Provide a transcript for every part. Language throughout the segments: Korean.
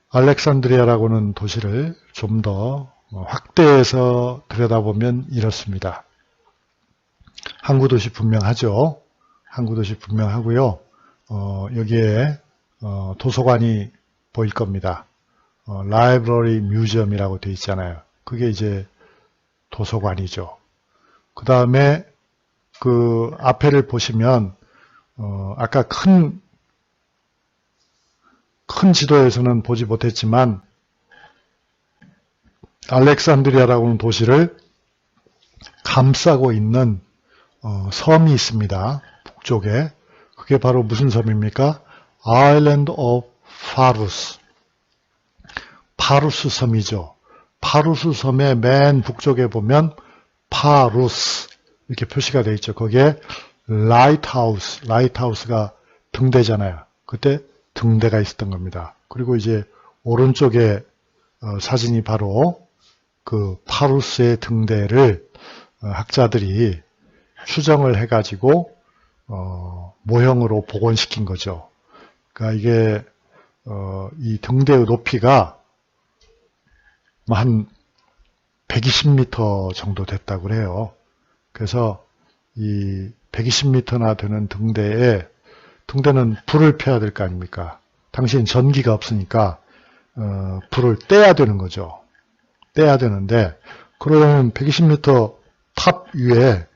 알렉산드리아라고는 도시를 좀 더 확대해서 들여다보면 이렇습니다. 항구 도시 분명하죠. 항구 도시 분명하고요. 여기에 도서관이 보일 겁니다. 라이브러리 뮤지엄이라고 되어 있잖아요. 그게 이제 도서관이죠. 그 다음에 그 앞에를 보시면 아까 큰 지도에서는 보지 못했지만 알렉산드리아라고 하는 도시를 감싸고 있는 섬이 있습니다. 북쪽에. 그게 바로 무슨 섬입니까? Island of Pharos. 파루스 섬이죠. 파루스 섬의 맨 북쪽에 보면 파루스 이렇게 표시가 되어 있죠. 거기에 라이트하우스가 등대잖아요. 그때 등대가 있었던 겁니다. 그리고 이제 오른쪽에 사진이 바로 그 파루스의 등대를 학자들이 추정을 해가지고 모형으로 복원시킨 거죠. 그러니까 이게 이 등대의 높이가 한 120m 정도 됐다고 그래요. 그래서 이 120m나 되는 등대는 불을 펴야 될 거 아닙니까? 당시엔 전기가 없으니까 불을 떼야 되는 거죠. 떼야 되는데 그러려면 120m 탑 위에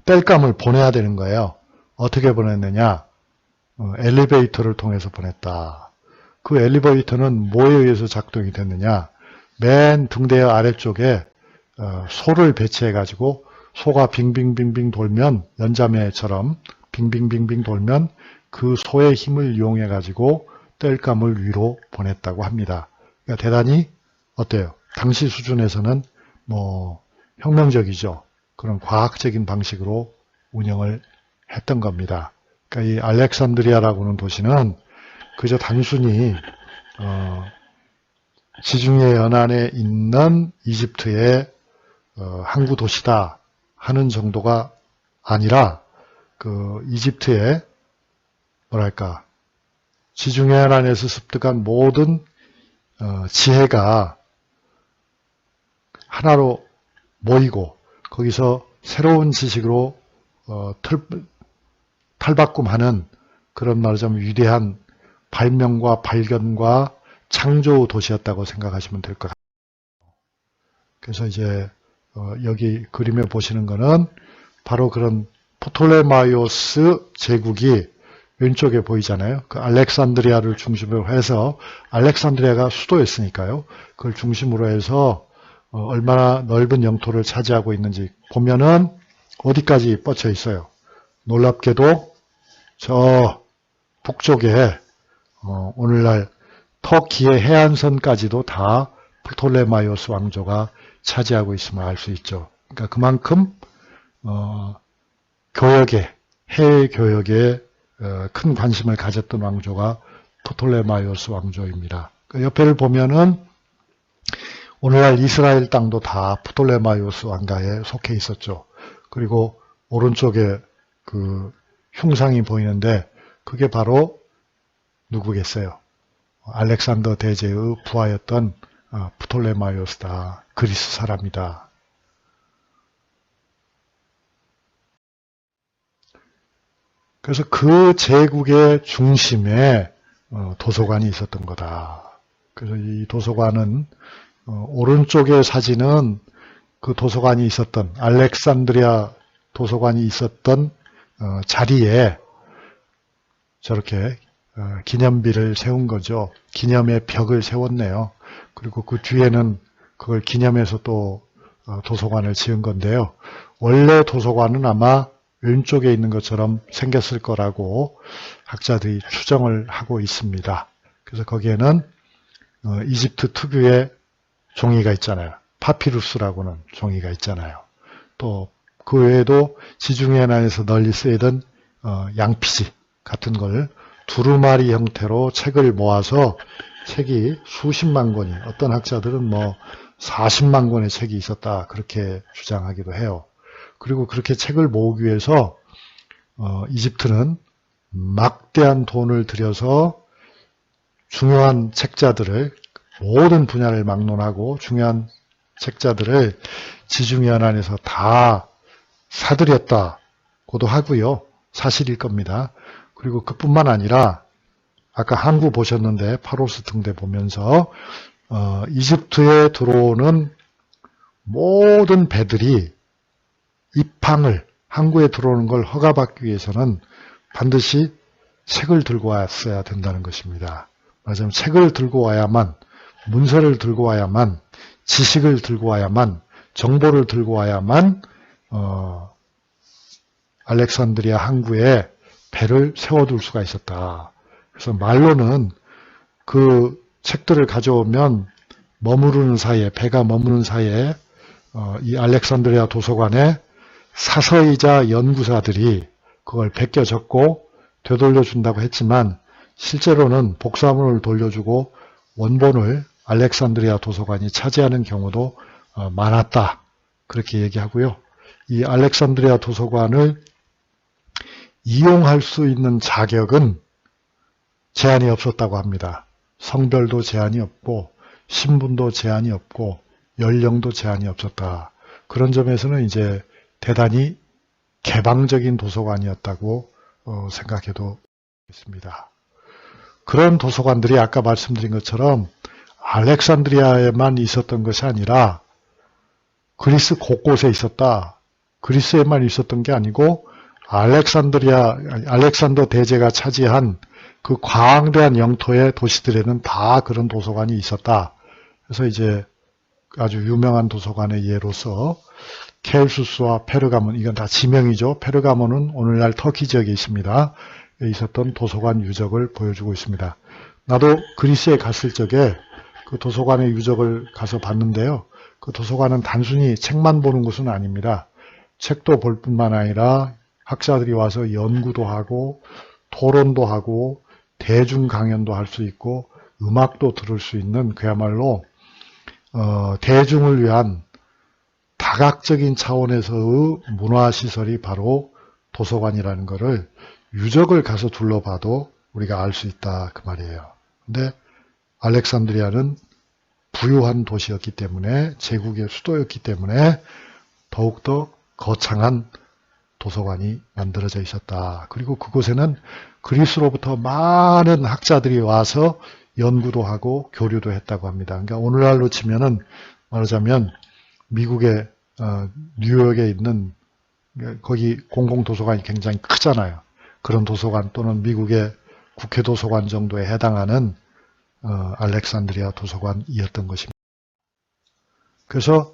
땔감을 보내야 되는 거예요. 어떻게 보냈느냐? 엘리베이터를 통해서 보냈다. 그 엘리베이터는 뭐에 의해서 작동이 됐느냐? 맨 등대 아래쪽에 소를 배치해 가지고 소가 빙빙빙빙 돌면 연자매처럼 빙빙빙빙 돌면 그 소의 힘을 이용해 가지고 땔감을 위로 보냈다고 합니다. 그러니까 대단히 어때요? 당시 수준에서는 뭐 혁명적이죠. 그런 과학적인 방식으로 운영을 했던 겁니다. 그러니까 이 알렉산드리아라고 하는 도시는 그저 단순히 지중해 연안에 있는 이집트의 항구 도시다 하는 정도가 아니라 그 이집트의 뭐랄까 지중해 연안에서 습득한 모든 지혜가 하나로 모이고 거기서 새로운 지식으로 탈바꿈하는 그런 말하자면 위대한 발명과 발견과 창조 도시였다고 생각하시면 될 것 같아요. 그래서 이제 여기 그림에 보시는 거는 바로 그런 프톨레마이오스 제국이 왼쪽에 보이잖아요. 그 알렉산드리아를 중심으로 해서 알렉산드리아가 수도였으니까요. 그걸 중심으로 해서 얼마나 넓은 영토를 차지하고 있는지 보면은 어디까지 뻗쳐 있어요. 놀랍게도 저 북쪽에 오늘날 터키의 해안선까지도 다 프톨레마이오스 왕조가 차지하고 있음을 알 수 있죠. 그러니까 그만큼 교역에 해외 교역에 큰 관심을 가졌던 왕조가 프톨레마이오스 왕조입니다. 그 옆에를 보면은 오늘날 이스라엘 땅도 다 프톨레마이오스 왕가에 속해 있었죠. 그리고 오른쪽에 그 흉상이 보이는데 그게 바로 누구겠어요? 알렉산더 대제의 부하였던 프톨레마이오스다. 그리스 사람이다. 그래서 그 제국의 중심에 도서관이 있었던 거다. 그래서 이 도서관은 오른쪽의 사진은 그 도서관이 있었던 알렉산드리아 도서관이 있었던 자리에 저렇게 기념비를 세운 거죠. 기념의 벽을 세웠네요. 그리고 그 뒤에는 그걸 기념해서 또 도서관을 지은 건데요. 원래 도서관은 아마 왼쪽에 있는 것처럼 생겼을 거라고 학자들이 추정을 하고 있습니다. 그래서 거기에는 이집트 특유의 종이가 있잖아요. 파피루스라고는 종이가 있잖아요. 또 그 외에도 지중해안에서 널리 쓰이던 양피지 같은 걸 두루마리 형태로 책을 모아서 책이 수십만 권이, 어떤 학자들은 뭐 40만 권의 책이 있었다 그렇게 주장하기도 해요. 그리고 그렇게 책을 모으기 위해서 이집트는 막대한 돈을 들여서 중요한 책자들을 모든 분야를 막론하고 중요한 책자들을 지중해연안에서 다 사들였다고도 하고요. 사실일 겁니다. 그리고 그뿐만 아니라 아까 항구 보셨는데 파로스 등대 보면서 이집트에 들어오는 모든 배들이 입항을 항구에 들어오는 걸 허가받기 위해서는 반드시 책을 들고 왔어야 된다는 것입니다. 말하자면 책을 들고 와야만, 문서를 들고 와야만, 지식을 들고 와야만, 정보를 들고 와야만 알렉산드리아 항구에 배를 세워둘 수가 있었다. 그래서 말로는 그 책들을 가져오면 머무르는 사이에, 배가 머무는 사이에 이 알렉산드리아 도서관에 사서이자 연구사들이 그걸 베껴 적고 되돌려 준다고 했지만 실제로는 복사본을 돌려주고 원본을 알렉산드리아 도서관이 차지하는 경우도 많았다. 그렇게 얘기하고요. 이 알렉산드리아 도서관을 이용할 수 있는 자격은 제한이 없었다고 합니다. 성별도 제한이 없고 신분도 제한이 없고 연령도 제한이 없었다. 그런 점에서는 이제 대단히 개방적인 도서관이었다고 생각해도 되겠습니다. 그런 도서관들이 아까 말씀드린 것처럼 알렉산드리아에만 있었던 것이 아니라 그리스 곳곳에 있었다. 그리스에만 있었던 게 아니고 알렉산더 대제가 차지한 그 광대한 영토의 도시들에는 다 그런 도서관이 있었다. 그래서 이제 아주 유명한 도서관의 예로서 켈수스와 페르가몬, 이건 다 지명이죠. 페르가몬은 오늘날 터키 지역에 있습니다. 있었던 도서관 유적을 보여주고 있습니다. 나도 그리스에 갔을 적에 그 도서관의 유적을 가서 봤는데요. 그 도서관은 단순히 책만 보는 곳은 아닙니다. 책도 볼 뿐만 아니라 학자들이 와서 연구도 하고 토론도 하고 대중 강연도 할 수 있고 음악도 들을 수 있는 그야말로 대중을 위한 다각적인 차원에서의 문화시설이 바로 도서관이라는 것을 유적을 가서 둘러봐도 우리가 알 수 있다 그 말이에요. 근데 알렉산드리아는 부유한 도시였기 때문에 제국의 수도였기 때문에 더욱더 거창한 도서관이 만들어져 있었다. 그리고 그곳에는 그리스로부터 많은 학자들이 와서 연구도 하고 교류도 했다고 합니다. 그러니까 오늘날로 치면은 말하자면 미국의 뉴욕에 있는 거기 공공도서관이 굉장히 크잖아요. 그런 도서관 또는 미국의 국회 도서관 정도에 해당하는 알렉산드리아 도서관이었던 것입니다. 그래서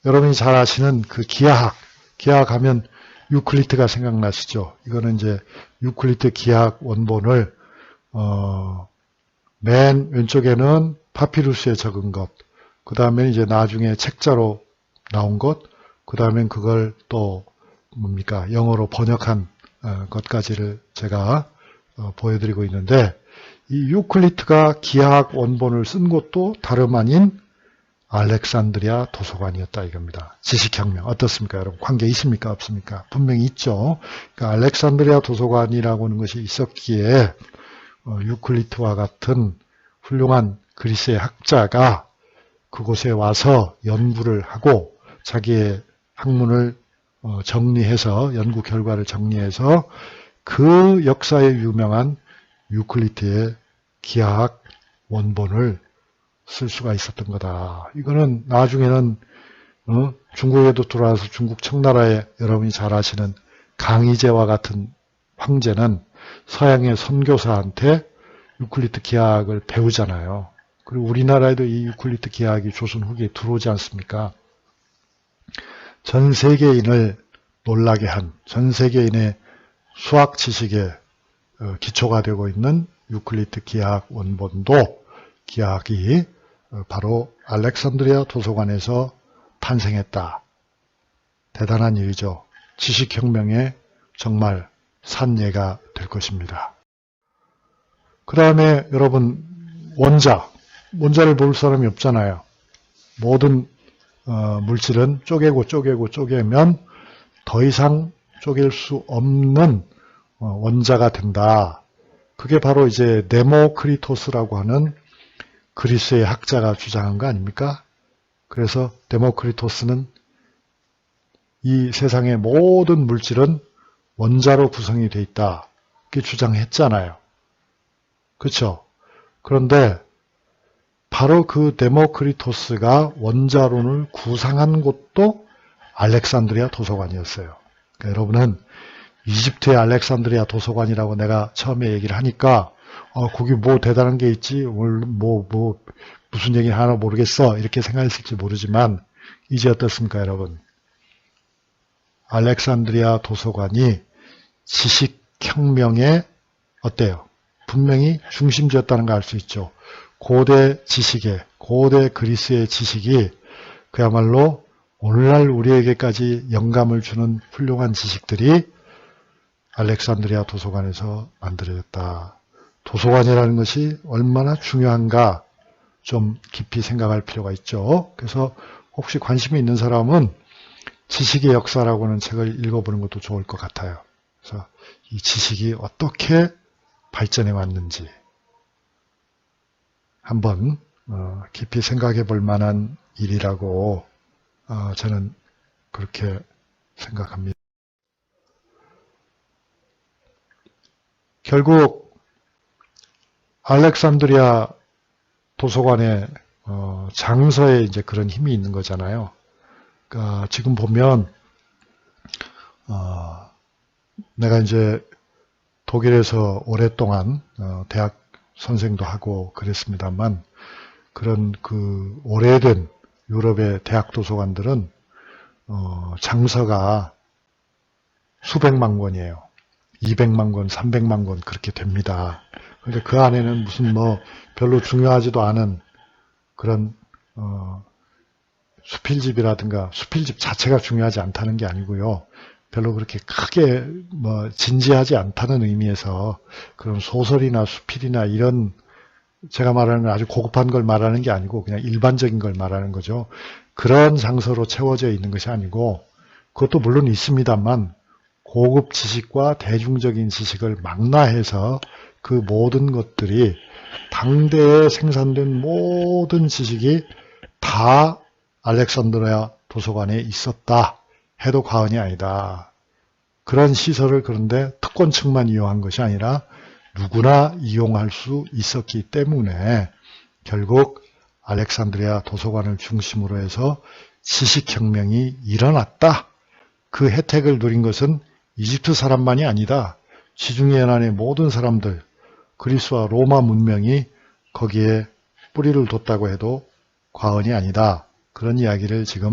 여러분이 잘 아시는 그 기하학하면 유클리드가 생각나시죠? 이거는 이제 유클리드 기하학 원본을 맨 왼쪽에는 파피루스에 적은 것, 그 다음에 이제 나중에 책자로 나온 것, 그 다음엔 그걸 또 뭡니까 영어로 번역한 것까지를 제가 보여드리고 있는데 이 유클리드가 기하학 원본을 쓴 곳도 다름 아닌 알렉산드리아 도서관이었다 이겁니다. 지식혁명 어떻습니까 여러분? 관계 있습니까 없습니까? 분명히 있죠. 그러니까 알렉산드리아 도서관이라고 하는 것이 있었기에 유클리드와 같은 훌륭한 그리스의 학자가 그곳에 와서 연구를 하고 자기의 학문을 정리해서 연구 결과를 정리해서 그 역사에 유명한 유클리드의 기하학 원본을 쓸 수가 있었던 거다. 이거는 나중에는 중국에도 들어와서 중국 청나라에 여러분이 잘 아시는 강희제와 같은 황제는 서양의 선교사한테 유클리드 기하학을 배우잖아요. 그리고 우리나라에도 이 유클리드 기하학이 조선 후기에 들어오지 않습니까? 전 세계인을 놀라게 한, 전 세계인의 수학 지식에 기초가 되고 있는 유클리드 기하학 원본도 기하학이 바로 알렉산드리아 도서관에서 탄생했다. 대단한 일이죠. 지식혁명의 정말 산예가 될 것입니다. 그 다음에 여러분 원자를 볼 사람이 없잖아요. 모든 물질은 쪼개면 더 이상 쪼갤 수 없는 원자가 된다. 그게 바로 이제 데모크리토스라고 하는 그리스의 학자가 주장한 거 아닙니까? 그래서 데모크리토스는 이 세상의 모든 물질은 원자로 구성이 되어 있다. 이렇게 주장했잖아요. 그렇죠? 그런데 바로 그 데모크리토스가 원자론을 구상한 곳도 알렉산드리아 도서관이었어요. 그러니까 여러분은 이집트의 알렉산드리아 도서관이라고 내가 처음에 얘기를 하니까 거기 뭐 대단한 게 있지? 무슨 얘기 하나 모르겠어. 이렇게 생각했을지 모르지만 이제 어떻습니까, 여러분? 알렉산드리아 도서관이 지식혁명의 어때요? 분명히 중심지였다는 걸 알 수 있죠. 고대 지식의, 고대 그리스의 지식이 그야말로 오늘날 우리에게까지 영감을 주는 훌륭한 지식들이 알렉산드리아 도서관에서 만들어졌다. 도서관이라는 것이 얼마나 중요한가 좀 깊이 생각할 필요가 있죠. 그래서 혹시 관심이 있는 사람은 지식의 역사라고 하는 책을 읽어보는 것도 좋을 것 같아요. 그래서 이 지식이 어떻게 발전해 왔는지 한번 깊이 생각해 볼 만한 일이라고 저는 그렇게 생각합니다. 결국 알렉산드리아 도서관의 장서에 이제 그런 힘이 있는 거잖아요. 그러니까 지금 보면 내가 이제 독일에서 오랫동안 대학 선생도 하고 그랬습니다만 그런 그 오래된 유럽의 대학 도서관들은 장서가 수백만 권이에요. 200만 권, 300만 권 그렇게 됩니다. 그런데 그 안에는 무슨 뭐 별로 중요하지도 않은 그런 수필집이라든가 수필집 자체가 중요하지 않다는 게 아니고요. 별로 그렇게 크게 뭐 진지하지 않다는 의미에서 그런 소설이나 수필이나 이런 제가 말하는 아주 고급한 걸 말하는 게 아니고 그냥 일반적인 걸 말하는 거죠. 그런 장서로 채워져 있는 것이 아니고 그것도 물론 있습니다만 고급 지식과 대중적인 지식을 망라해서 그 모든 것들이 당대에 생산된 모든 지식이 다 알렉산드리아 도서관에 있었다 해도 과언이 아니다. 그런 시설을 그런데 특권층만 이용한 것이 아니라 누구나 이용할 수 있었기 때문에 결국 알렉산드리아 도서관을 중심으로 해서 지식혁명이 일어났다. 그 혜택을 누린 것은 이집트 사람만이 아니다. 지중해 연안의 모든 사람들, 그리스와 로마 문명이 거기에 뿌리를 뒀다고 해도 과언이 아니다. 그런 이야기를 지금